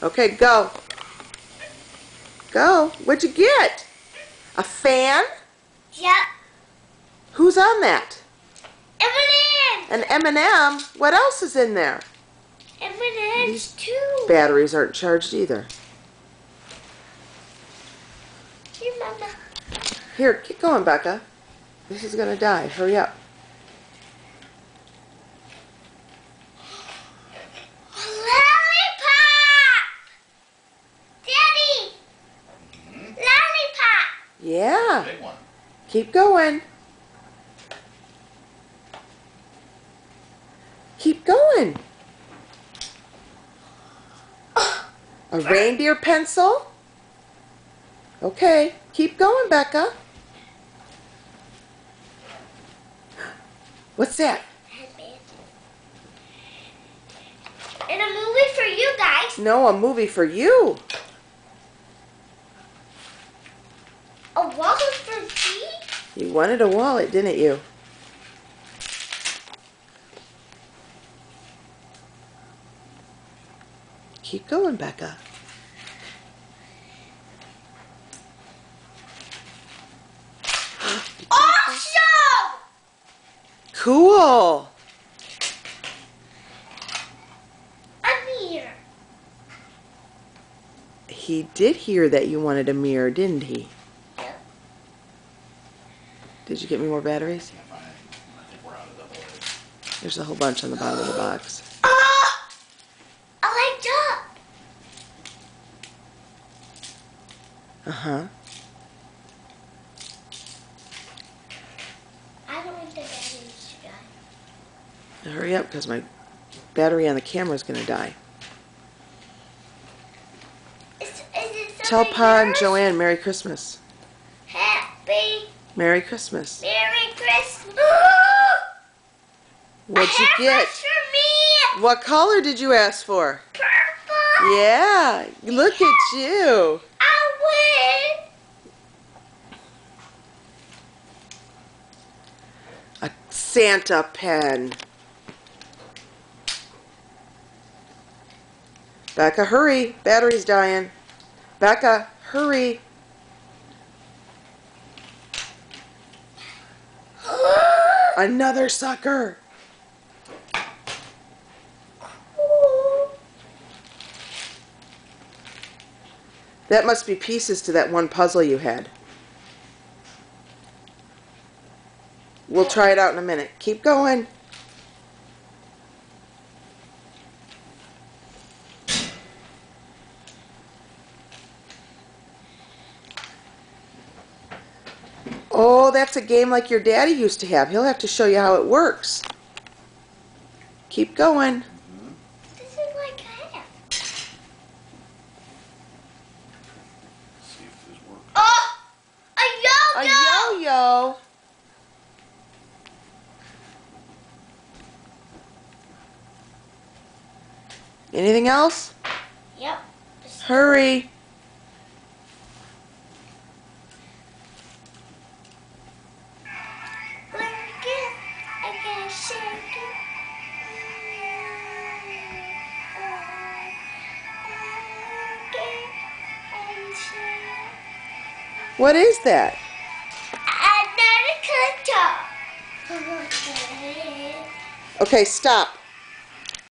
Okay, go. Go. What'd you get? A fan? Yep. Who's on that? M&M. An M&M? What else is in there? M&M's too. Batteries aren't charged either. Here, Mama. Here, keep going, Becca. This is going to die. Hurry up. Lollipop! Daddy! Lollipop! Yeah. Big one. Keep going. Keep going. A reindeer pencil? Okay. Keep going, Becca. What's that? And a movie for you guys. No, a movie for you. A wallet for me. You wanted a wallet, didn't you? Keep going, Becca. Awesome! Cool. A mirror. He did hear that you wanted a mirror, didn't he? Yep. Did you get me more batteries? I think we're out of double A. There's a whole bunch on the bottom of the box. Oh! I like that. Uh-huh. I don't want the batteries to die. Hurry up, because my battery on the camera is going to die. Is it Tell something Pa and yours? Joanne Merry Christmas. Happy Merry Christmas. Merry Christmas. What'd you I have get? this for me. What color did you ask for? Purple. Yeah, look at you. I win. A Santa pen. Becca, hurry. Battery's dying. Becca, hurry. Another sucker. That must be pieces to that one puzzle you had. We'll try it out in a minute. Keep going. Oh, that's a game like your daddy used to have. He'll have to show you how it works. Keep going. This is like that. See if this works. Oh, a A yo-yo. yo-yo. Anything else? Yep. Hurry. Work it. I gotta shake it. Work it and shake. What is that? Another cutter. Okay, stop.